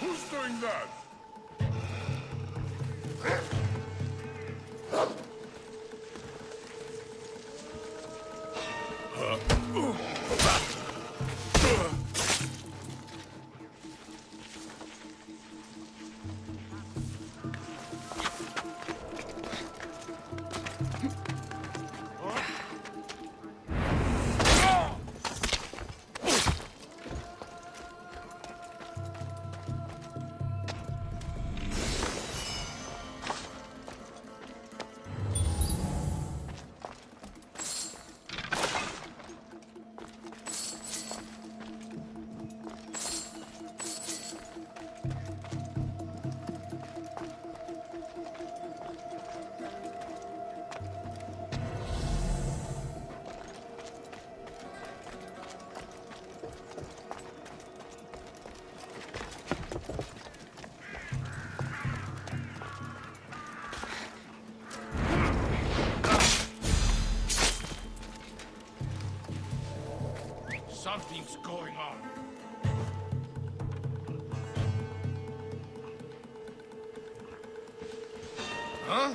Who's doing that? Something's going on. Huh?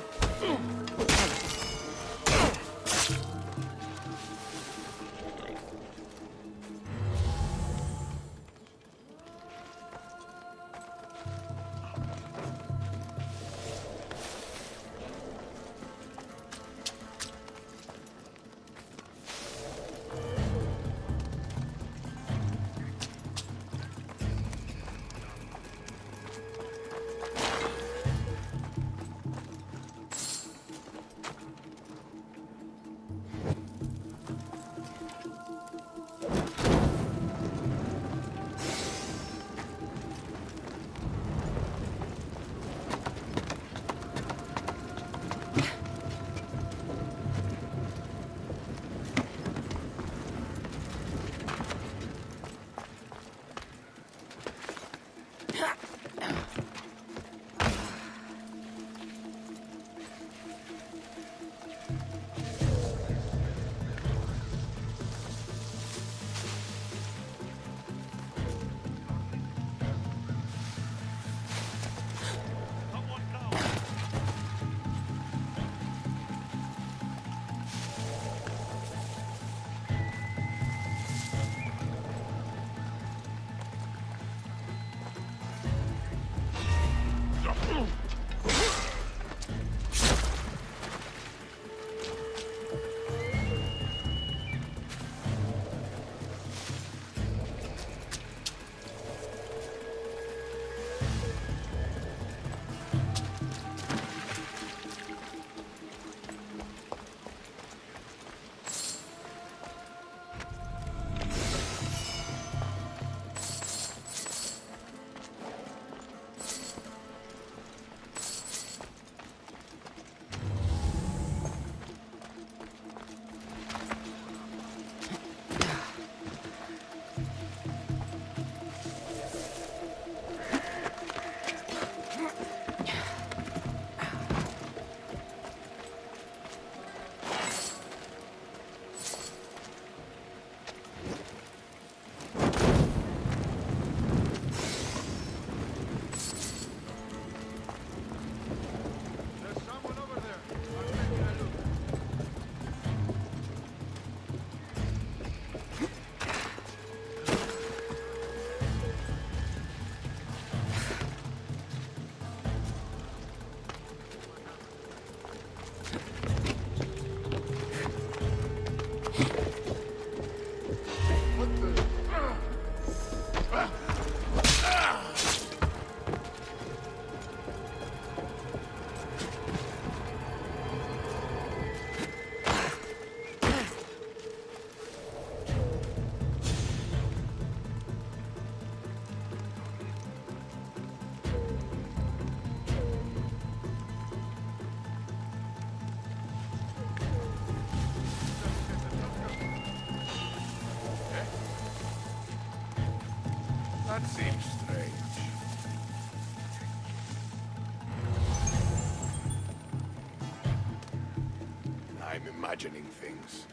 imagining things.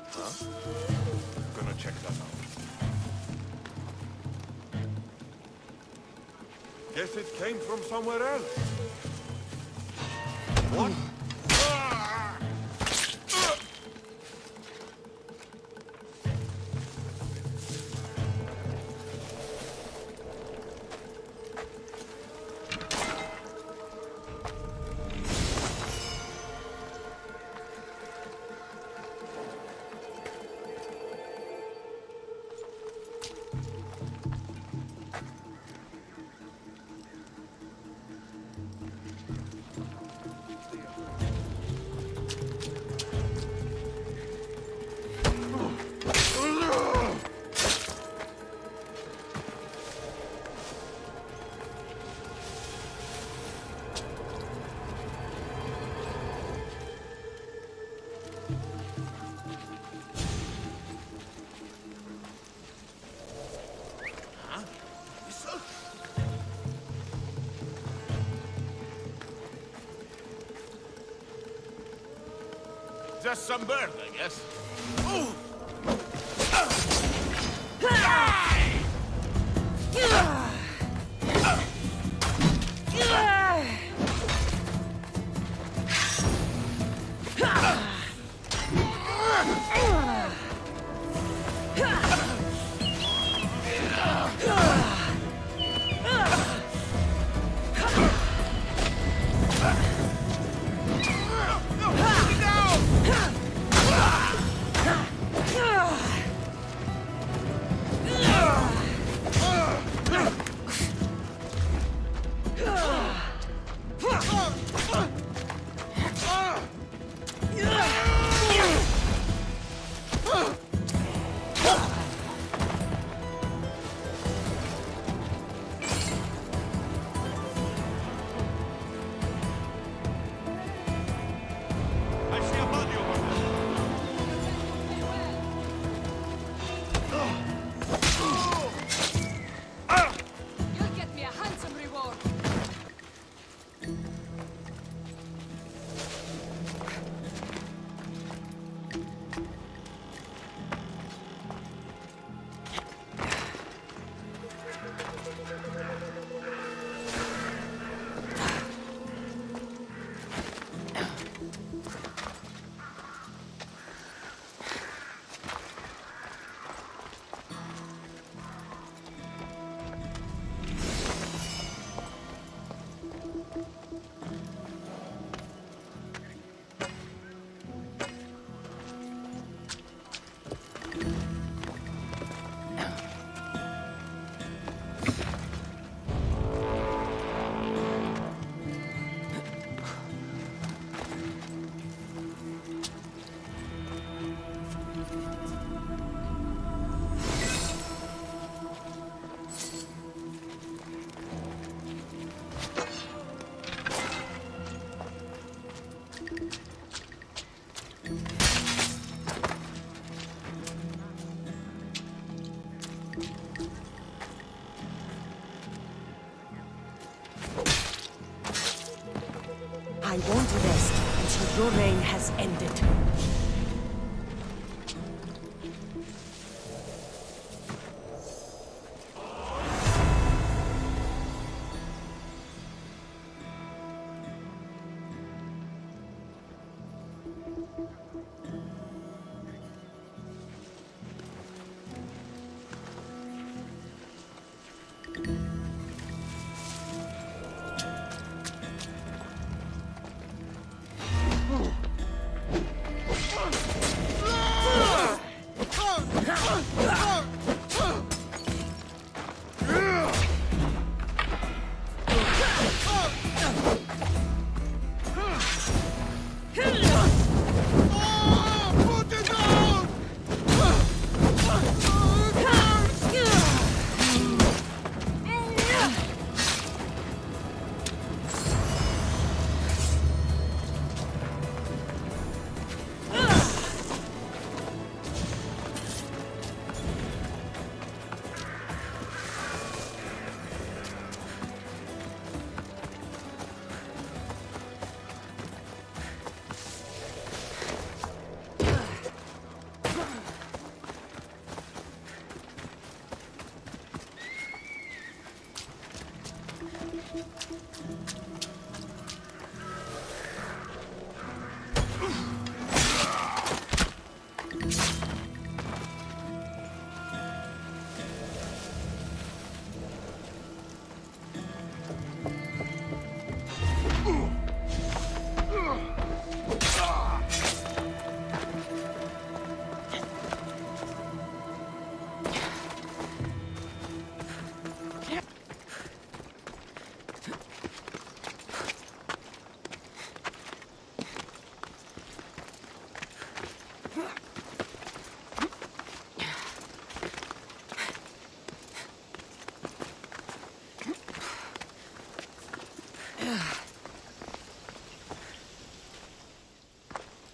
Huh? Gonna check that out. Guess it came from somewhere else. What? Just some bird, I guess. Oh! I won't rest until your reign has ended.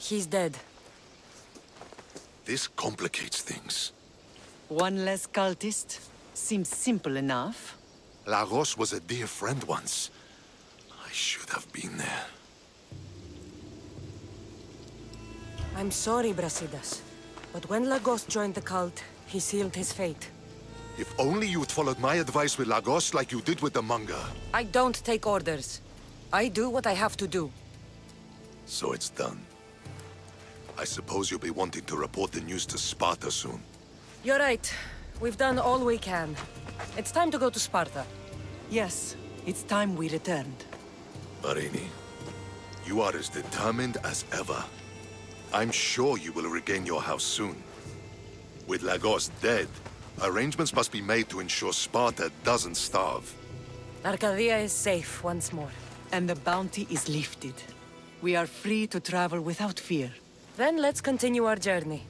He's dead. This complicates things. One less cultist? Seems simple enough. Lagos was a dear friend once. I should have been there. I'm sorry, Brasidas. But when Lagos joined the cult, he sealed his fate. If only you'd followed my advice with Lagos like you did with the manga. I don't take orders. I do what I have to do. So it's done. I suppose you'll be wanting to report the news to Sparta soon. You're right. We've done all we can. It's time to go to Sparta. Yes, it's time we returned. Marini, you are as determined as ever. I'm sure you will regain your house soon. With Lagos dead, arrangements must be made to ensure Sparta doesn't starve. Arcadia is safe once more. And the bounty is lifted. We are free to travel without fear. Then let's continue our journey.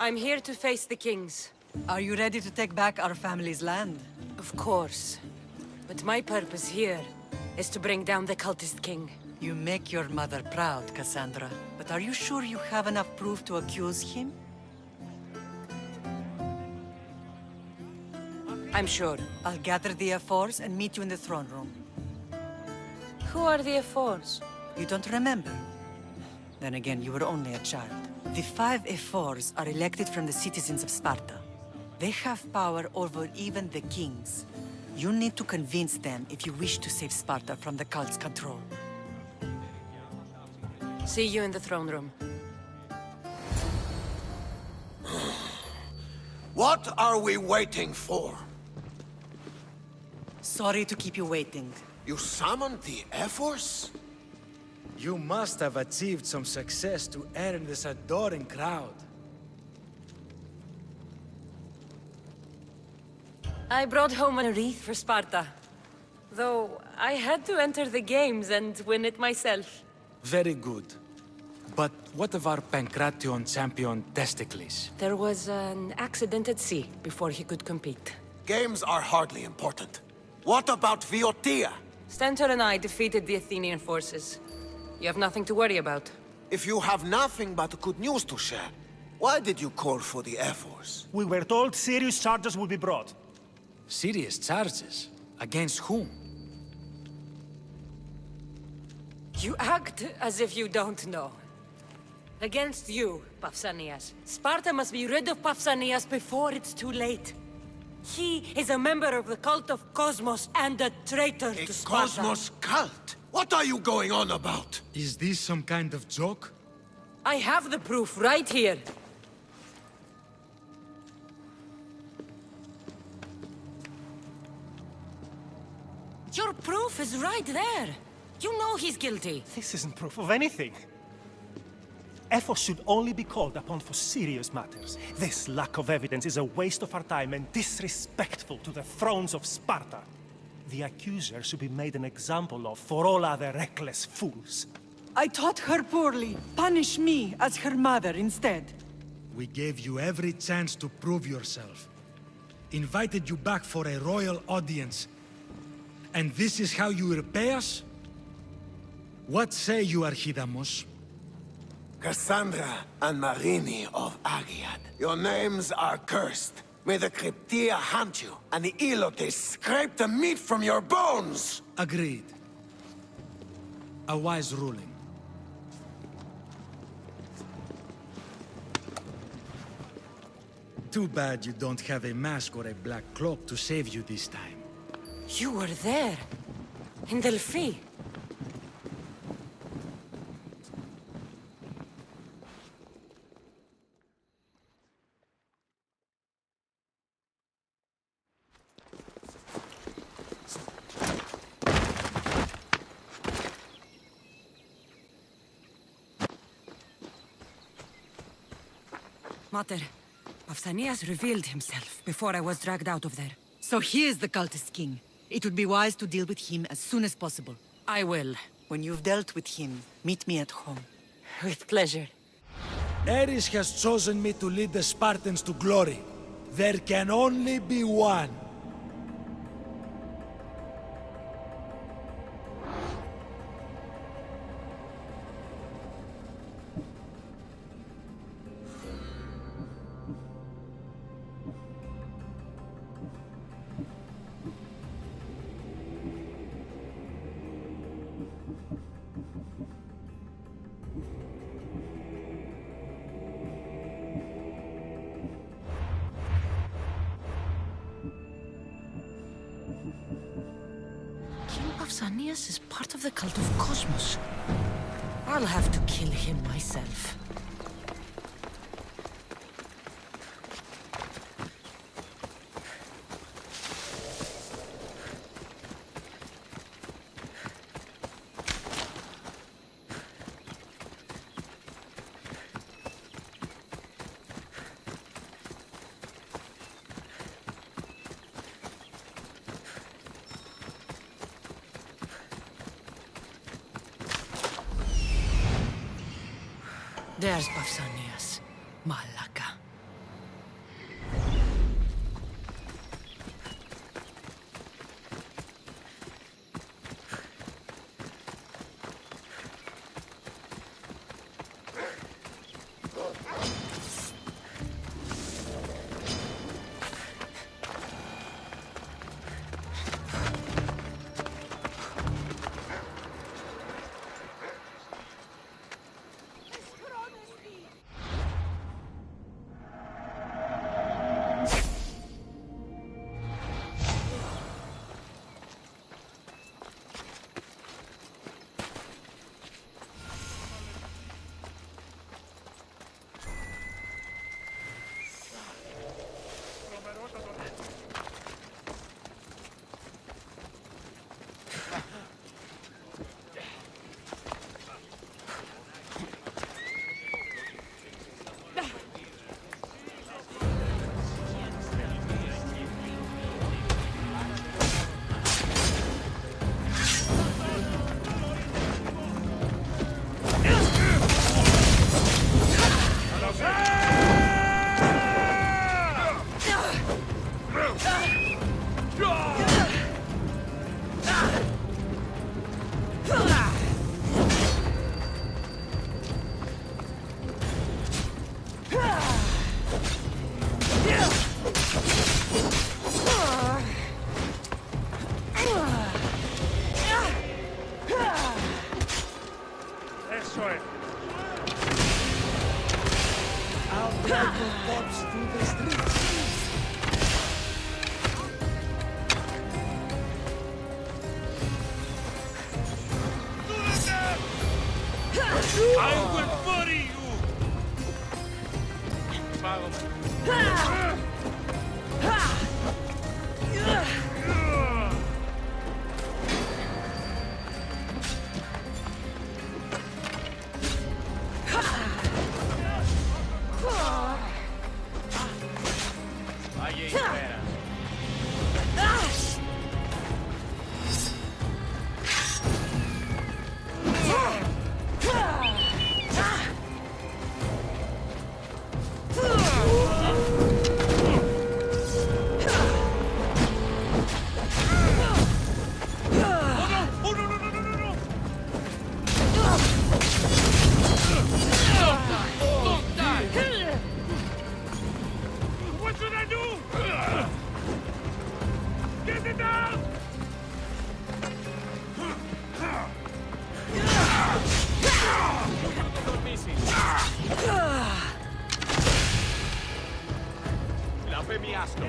I'm here to face the kings. Are you ready to take back our family's land? Of course. But my purpose here is to bring down the cultist king. You make your mother proud, Kassandra. But are you sure you have enough proof to accuse him? I'm sure. I'll gather the F4s and meet you in the throne room. Who are the F4s? You don't remember? Then again, you were only a child. The 5 F4s are elected from the citizens of Sparta. They have power over even the kings. You need to convince them if you wish to save Sparta from the cult's control. See you in the throne room. What are we waiting for? Sorry to keep you waiting. You summoned the F-Force? You must have achieved some success to earn this adoring crowd. I brought home a wreath for Sparta. Though I had to enter the games and win it myself. Very good. But what of our Pancration champion Testicles? There was an accident at sea before he could compete. Games are hardly important. What about Viotia? Stentor and I defeated the Athenian forces. You have nothing to worry about. If you have nothing but good news to share, why did you call for the F-Force? We were told serious charges would be brought. Serious charges? Against whom? You act as if you don't know. Against you, Pausanias. Sparta must be rid of Pausanias before it's too late. He is a member of the cult of Cosmos and a traitor A to Sparta. Cosmos cult? What are you going on about? Is this some kind of joke? I have the proof right here. Your proof is right there. You know he's guilty. This isn't proof of anything. Ephos should only be called upon for serious matters. This lack of evidence is a waste of our time and disrespectful to the thrones of Sparta. The accuser should be made an example of for all other reckless fools. I taught her poorly. Punish me as her mother instead. We gave you every chance to prove yourself. Invited you back for a royal audience. And this is how you repay us? What say you, Archidamos? Kassandra and Marini of Agiad. Your names are cursed. May the Cryptia hunt you, and the Elotes scrape the meat from your bones! Agreed. A wise ruling. Too bad you don't have a mask or a black cloak to save you this time. You were there. In Delphi. Mater, Pausanias revealed himself before I was dragged out of there. So he is the cultist king. It would be wise to deal with him as soon as possible. I will. When you've dealt with him, meet me at home. With pleasure. Ares has chosen me to lead the Spartans to glory. There can only be one. King Pausanias is part of the cult of Cosmos. I'll have to kill him myself. There's Pausanias. Malaka. I will bury you! Follow me. Allí espera. Άστο.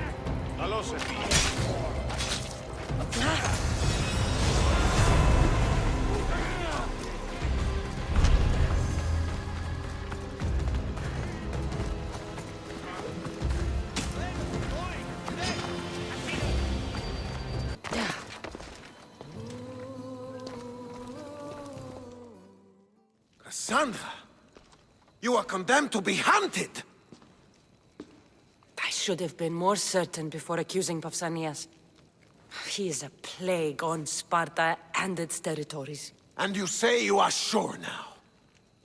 Καλώς σε φίλε. Kassandra! You are condemned to be hunted! I should have been more certain before accusing Pausanias. He is a plague on Sparta and its territories. And you say you are sure now.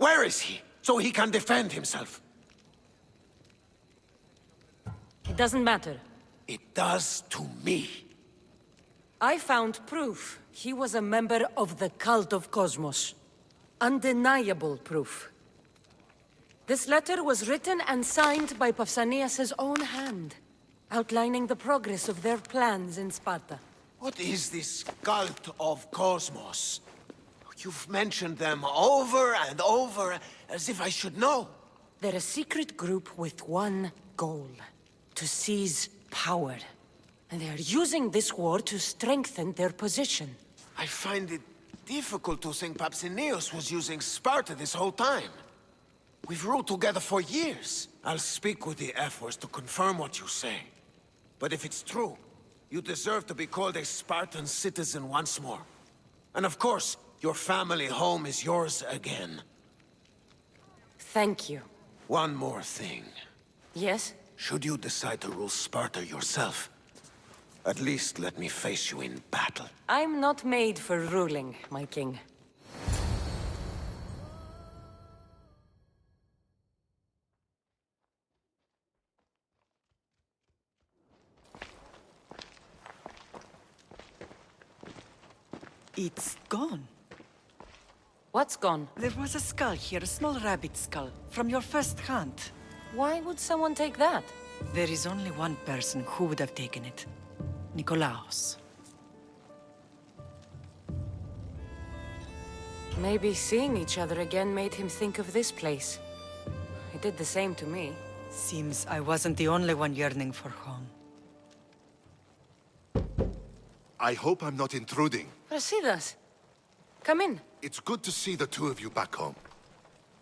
Where is he, so he can defend himself? It doesn't matter. It does to me. I found proof he was a member of the cult of Cosmos. Undeniable proof. This letter was written and signed by Pausanias' own hand, outlining the progress of their plans in Sparta. What is this cult of Cosmos? You've mentioned them over and over, as if I should know. They're a secret group with one goal: to seize power. And they're using this war to strengthen their position. I find it difficult to think Pausanias was using Sparta this whole time. We've ruled together for years. I'll speak with the Ephors to confirm what you say. But if it's true, you deserve to be called a Spartan citizen once more. And of course, your family home is yours again. Thank you. One more thing. Yes? Should you decide to rule Sparta yourself, at least let me face you in battle. I'm not made for ruling, my king. It's gone. What's gone? There was a skull here, a small rabbit skull, from your first hunt. Why would someone take that? There is only one person who would have taken it. Nikolaos. Maybe seeing each other again made him think of this place. It did the same to me. Seems I wasn't the only one yearning for home. I hope I'm not intruding. Rasidas, come in. It's good to see the two of you back home.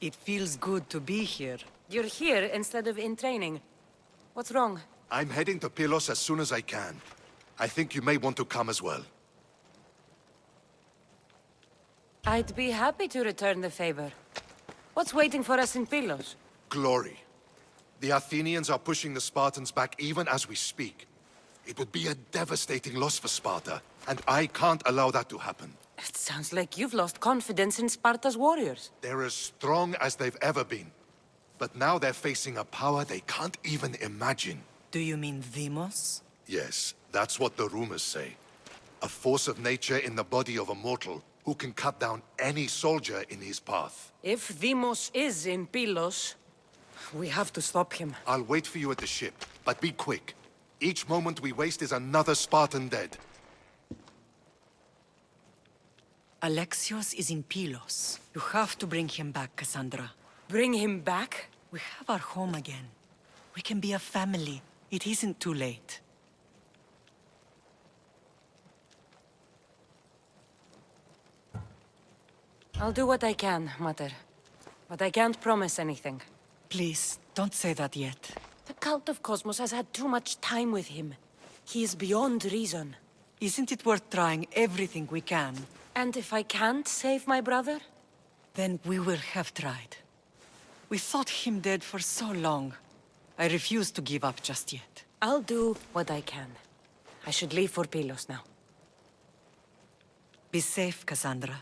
It feels good to be here. You're here instead of in training. What's wrong? I'm heading to Pylos as soon as I can. I think you may want to come as well. I'd be happy to return the favor. What's waiting for us in Pylos? Glory. The Athenians are pushing the Spartans back even as we speak. It would be a devastating loss for Sparta, and I can't allow that to happen. It sounds like you've lost confidence in Sparta's warriors. They're as strong as they've ever been. But now they're facing a power they can't even imagine. Do you mean Deimos? Yes, that's what the rumors say. A force of nature in the body of a mortal who can cut down any soldier in his path. If Deimos is in Pylos, we have to stop him. I'll wait for you at the ship, but be quick. Each moment we waste is another Spartan dead. Alexios is in Pylos. You have to bring him back, Kassandra. Bring him back? We have our home again. We can be a family. It isn't too late. I'll do what I can, Mater. But I can't promise anything. Please, don't say that yet. The cult of Cosmos has had too much time with him. He is beyond reason. Isn't it worth trying everything we can? And if I can't save my brother? Then we will have tried. We thought him dead for so long. I refuse to give up just yet. I'll do what I can. I should leave for Pylos now. Be safe, Kassandra.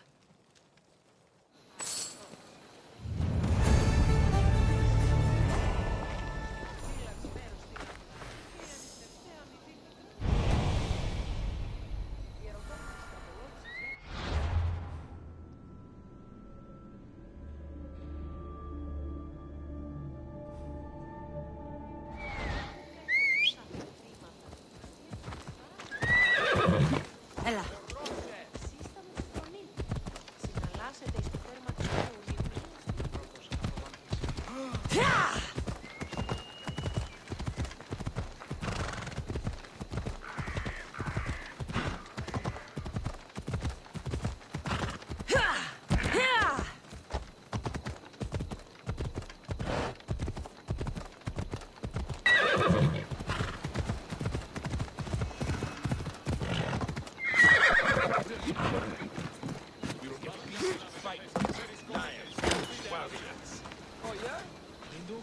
Έλα.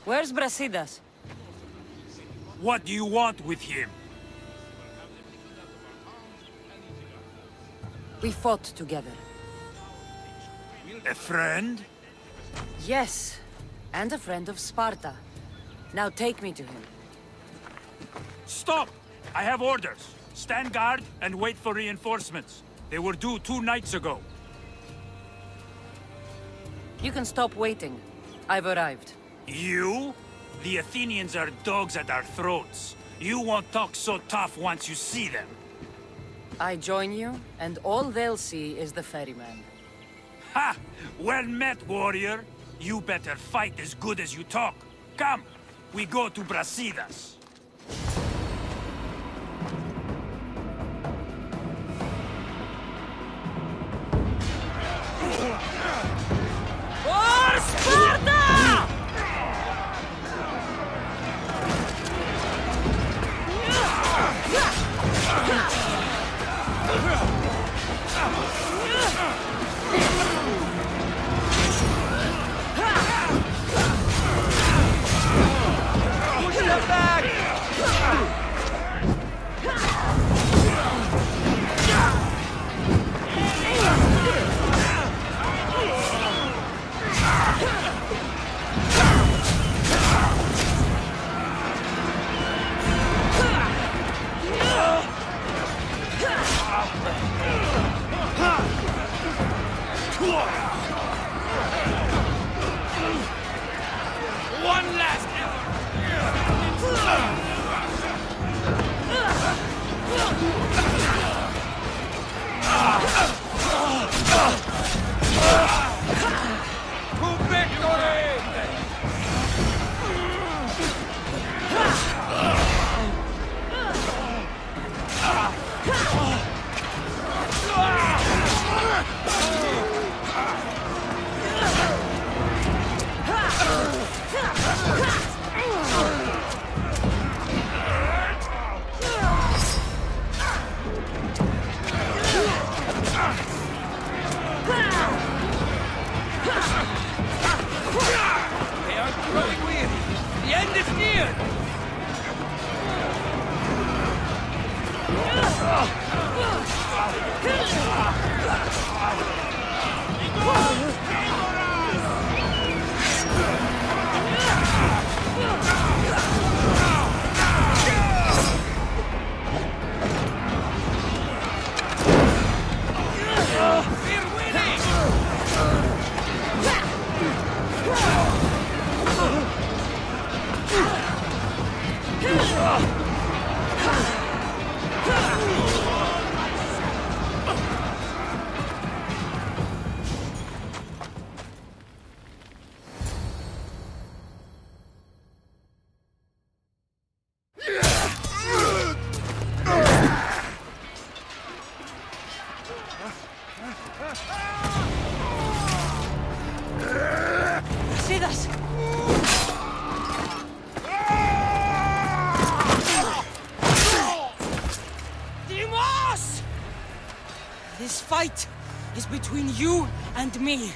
Where's Brasidas? What do you want with him? We fought together. A friend? Yes, and a friend of Sparta. Now take me to him. Stop! I have orders. Stand guard and wait for reinforcements. They were due 2 nights ago. You can stop waiting. I've arrived. You? The Athenians are dogs at our throats. You won't talk so tough once you see them. I join you, and all they'll see is the ferryman. Ha! Well met, warrior. You better fight as good as you talk. Come, we go to Brasidas. For Sparta! Push them back! One last To victory! They are growing weary. The end is near. We're winning! Brasidas! Dimos! This fight is between you and me.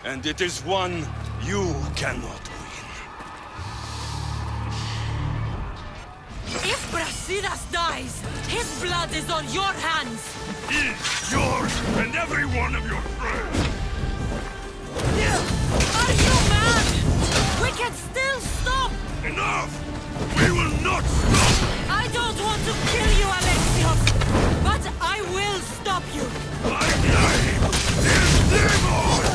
And it is one you cannot win. If Brasidas dies, his blood is on your hands! His, yours, and every one of your friends! Are you mad? We can still stop! Enough! We will not stop! I don't want to kill you, Alexios! But I will stop you! My name is Demon!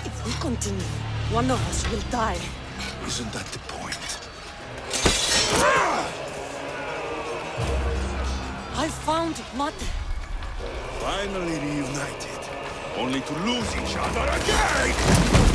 If we continue, one of us will die. Isn't that the point? I found Mate. Finally reunited, only to lose each other again!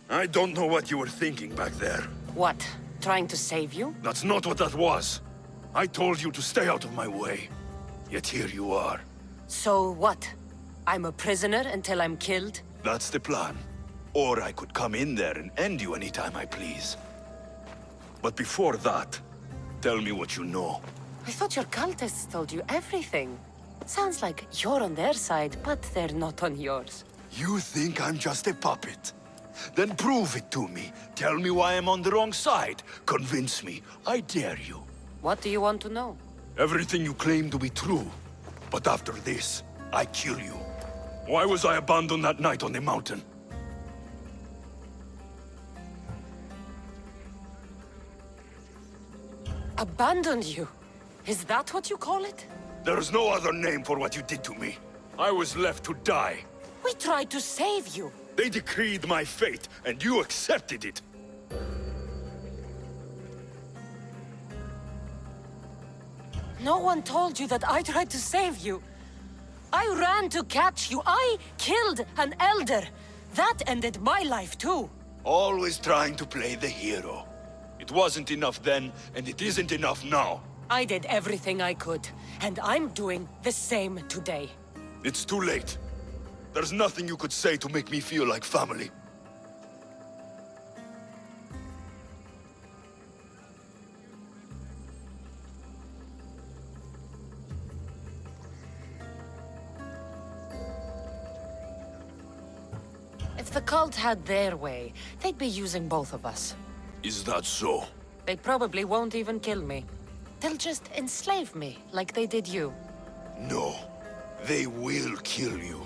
I don't know what you were thinking back there. What? Trying to save you? That's not what that was. I told you to stay out of my way. Yet here you are. So what? I'm a prisoner until I'm killed? That's the plan. Or I could come in there and end you anytime I please. But before that, tell me what you know. I thought your cultists told you everything. Sounds like you're on their side, but they're not on yours. You think I'm just a puppet? Then prove it to me. Tell me why I'm on the wrong side. Convince me. I dare you. What do you want to know? Everything you claim to be true. But after this, I kill you. Why was I abandoned that night on the mountain? Abandoned you? Is that what you call it? There's no other name for what you did to me. I was left to die. We tried to save you. They decreed my fate, and you accepted it. No one told you that I tried to save you. I ran to catch you. I killed an elder. That ended my life too. Always trying to play the hero. It wasn't enough then, and it isn't enough now. I did everything I could, and I'm doing the same today. It's too late. There's nothing you could say to make me feel like family. If the cult had their way, they'd be using both of us. Is that so? They probably won't even kill me. They'll just enslave me, like they did you. No. They will kill you.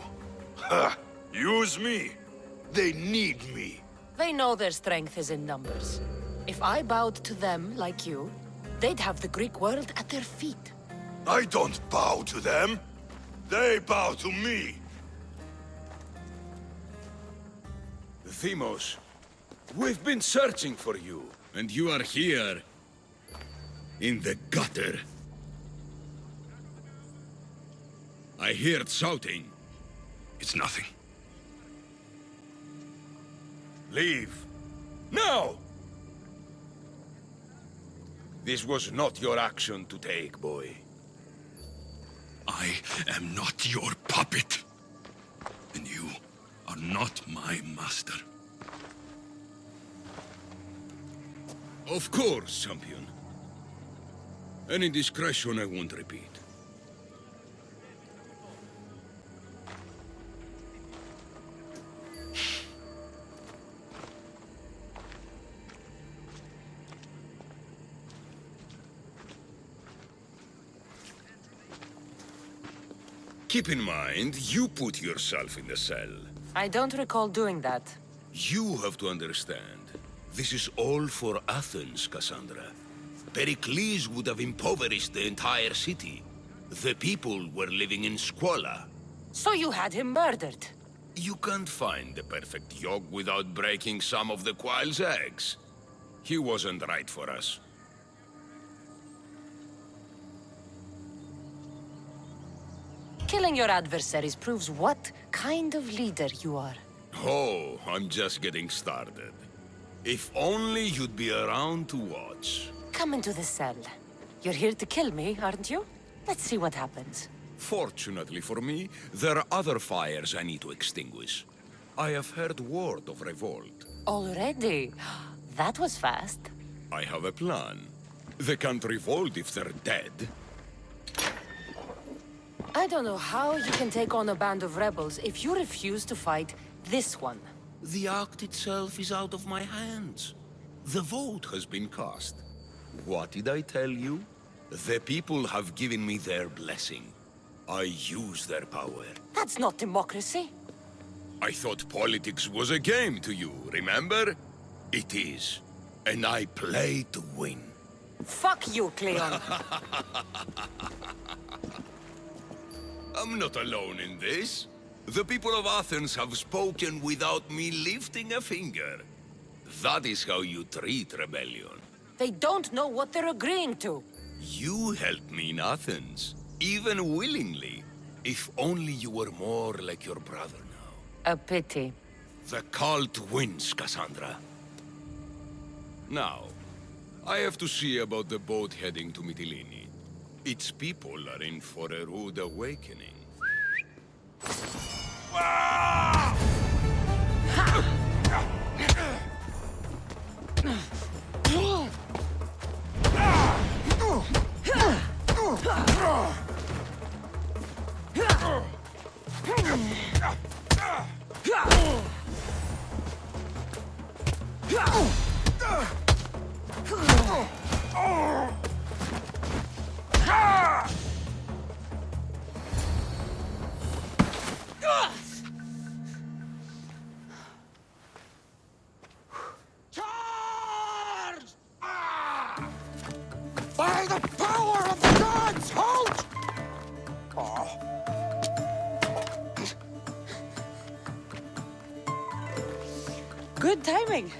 Ha! Use me! They need me. They know their strength is in numbers. If I bowed to them like you, they'd have the Greek world at their feet. I don't bow to them. They bow to me. Themos, we've been searching for you, and you are here. In the gutter. I heard shouting. It's nothing. Leave. Now! This was not your action to take, boy. I am not your puppet. And you are not my master. Of course, champion. Any indiscretion I won't repeat. Keep in mind, you put yourself in the cell. I don't recall doing that. You have to understand. This is all for Athens, Kassandra. Pericles would have impoverished the entire city. The people were living in squalor. So you had him murdered? You can't find the perfect yolk without breaking some of the quail's eggs. He wasn't right for us. Killing your adversaries proves what kind of leader you are. Oh, I'm just getting started. If only you'd be around to watch. Come into the cell. You're here to kill me, aren't you? Let's see what happens. Fortunately for me, there are other fires I need to extinguish. I have heard word of revolt. Already? That was fast. I have a plan. They can't revolt if they're dead. I don't know how you can take on a band of rebels if you refuse to fight this one. The act itself is out of my hands. The vote has been cast. What did I tell you? The people have given me their blessing. I use their power. That's not democracy. I thought politics was a game to you, remember? It is. And I play to win. Fuck you, Cleon. I'm not alone in this. The people of Athens have spoken without me lifting a finger. That is how you treat rebellion. They don't know what they're agreeing to. You helped me in Athens, even willingly. If only you were more like your brother now. A pity. The cult wins, Kassandra. Now, I have to see about the boat heading to Mytilene. Its people are in for a rude awakening. By the power of the gods, halt! Good timing.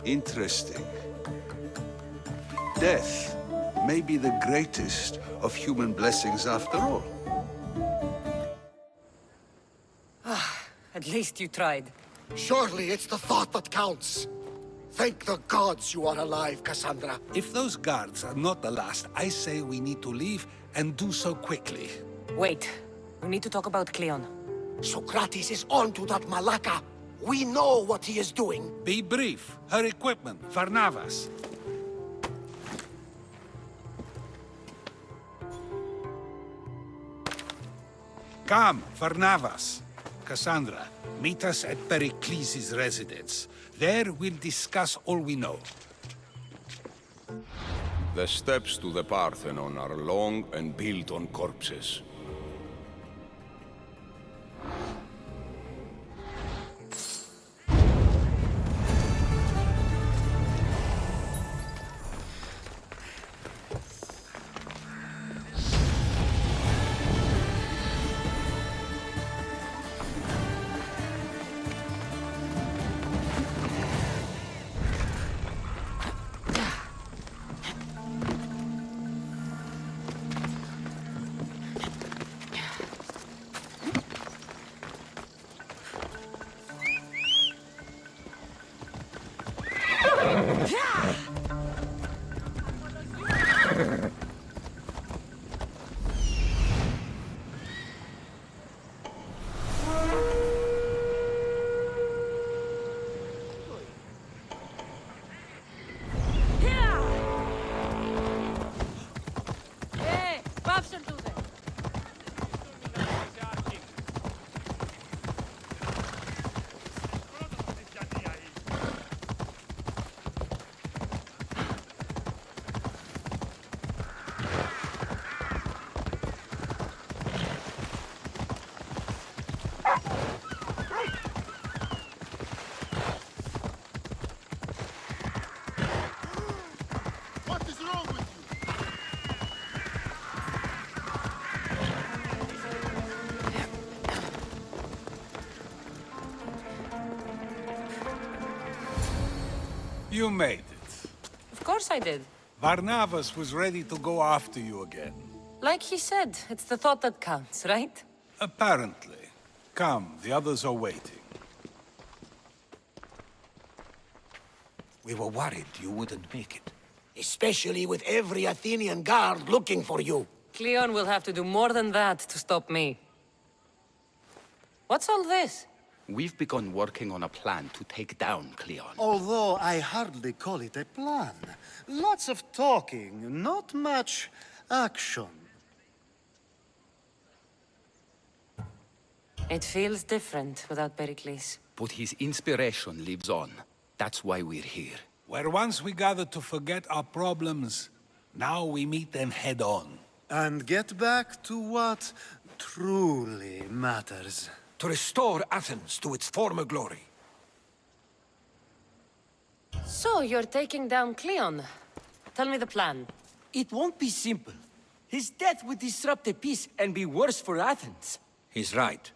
Interesting. Death may be the greatest of human blessings after all. At least you tried. Surely it's the thought that counts. Thank the gods you are alive, Kassandra. If those guards are not the last, I say we need to leave and do so quickly. Wait. We need to talk about Cleon. Socrates is on to that Malaka. We know what he is doing. Be brief. Her equipment, Varnavas. Come, Varnavas. Kassandra, meet us at Pericles' residence. There we'll discuss all we know. The steps to the Parthenon are long and built on corpses. Option to them. What is wrong with you? You made it. Of course I did. Barnabas was ready to go after you again. Like he said, it's the thought that counts, right? Apparently. Come, the others are waiting. We were worried you wouldn't make it. Especially with every Athenian guard looking for you. Cleon will have to do more than that to stop me. What's all this? We've begun working on a plan to take down Cleon. Although I hardly call it a plan. Lots of talking, not much action. It feels different without Pericles. But his inspiration lives on. That's why we're here. Where once we gathered to forget our problems, now we meet them head on. And get back to what truly matters. To restore Athens to its former glory. So, you're taking down Cleon. Tell me the plan. It won't be simple. His death would disrupt the peace and be worse for Athens. He's right.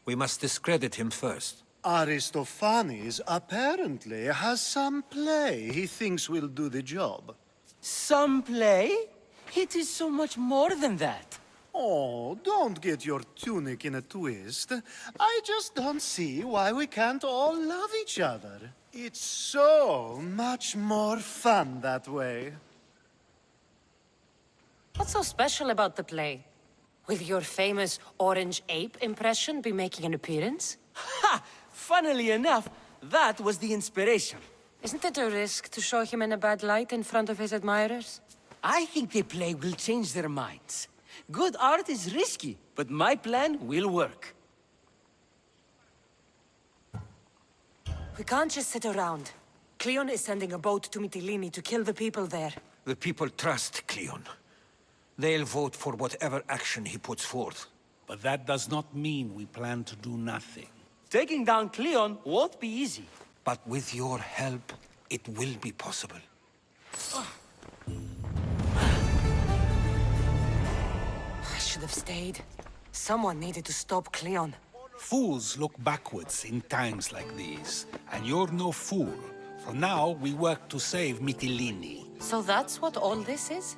We must discredit him first. Aristophanes apparently has some play he thinks will do the job. Some play? It is so much more than that. Oh, don't get your tunic in a twist. I just don't see why we can't all love each other. It's so much more fun that way. What's so special about the play? Will your famous orange ape impression be making an appearance? Ha! Funnily enough, that was the inspiration. Isn't it a risk to show him in a bad light in front of his admirers? I think the play will change their minds. Good art is risky, but my plan will work. We can't just sit around. Cleon is sending a boat to Mytilene to kill the people there. The people trust Cleon. They'll vote for whatever action he puts forth. But that does not mean we plan to do nothing. Taking down Cleon won't be easy. But with your help, it will be possible. I should have stayed. Someone needed to stop Cleon. Fools look backwards in times like these, and you're no fool. For now, we work to save Mytilene. So that's what all this is?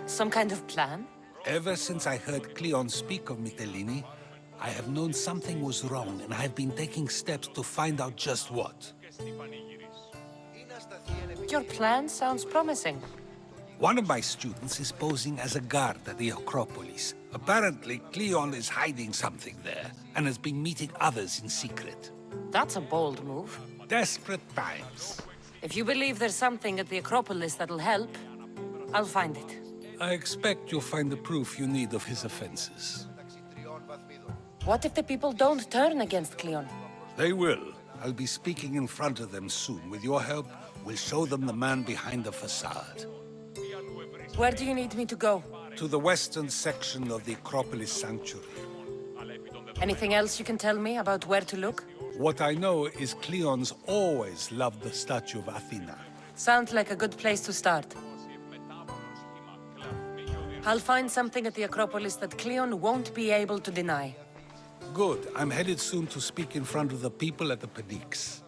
Some kind of plan? Ever since I heard Cleon speak of Mytilene, I have known something was wrong, and I have been taking steps to find out just what. Your plan sounds promising. One of my students is posing as a guard at the Acropolis. Apparently, Cleon is hiding something there, and has been meeting others in secret. That's a bold move. Desperate times. If you believe there's something at the Acropolis that'll help, I'll find it. I expect you'll find the proof you need of his offenses. What if the people don't turn against Cleon? They will. I'll be speaking in front of them soon. With your help, we'll show them the man behind the facade. Where do you need me to go? To the western section of the Acropolis Sanctuary. Anything else you can tell me about where to look? What I know is Cleon's always loved the statue of Athena. Sounds like a good place to start. I'll find something at the Acropolis that Cleon won't be able to deny. Good. I'm headed soon to speak in front of the people at the Pnyx.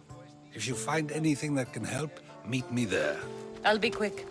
If you find anything that can help, meet me there. I'll be quick.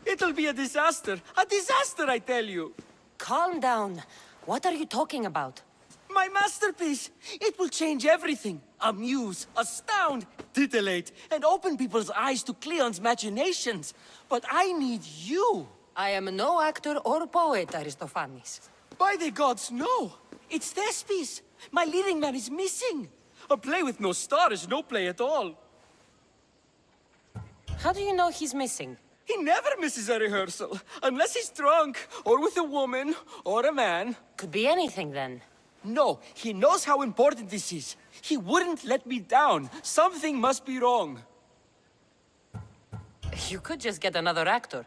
It'll be a disaster! A disaster, I tell you! Calm down. What are you talking about? My masterpiece! It will change everything. Amuse, astound, titillate, and open people's eyes to Cleon's machinations. But I need you! I am no actor or poet, Aristophanes. By the gods, no! It's Thespis! My leading man is missing! A play with no star is no play at all. How do you know he's missing? He never misses a rehearsal, unless he's drunk, or with a woman, or a man. Could be anything then. No, he knows how important this is. He wouldn't let me down. Something must be wrong. You could just get another actor.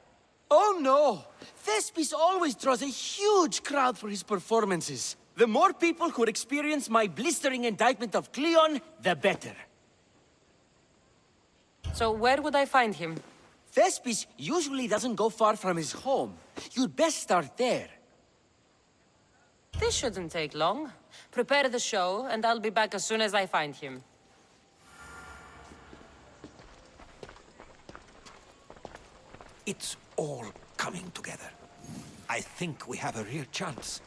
Oh no! Thespis always draws a huge crowd for his performances. The more people who experience my blistering indictment of Cleon, the better. So where would I find him? Thespis usually doesn't go far from his home. You'd best start there. This shouldn't take long. Prepare the show, and I'll be back as soon as I find him. It's all coming together. I think we have a real chance.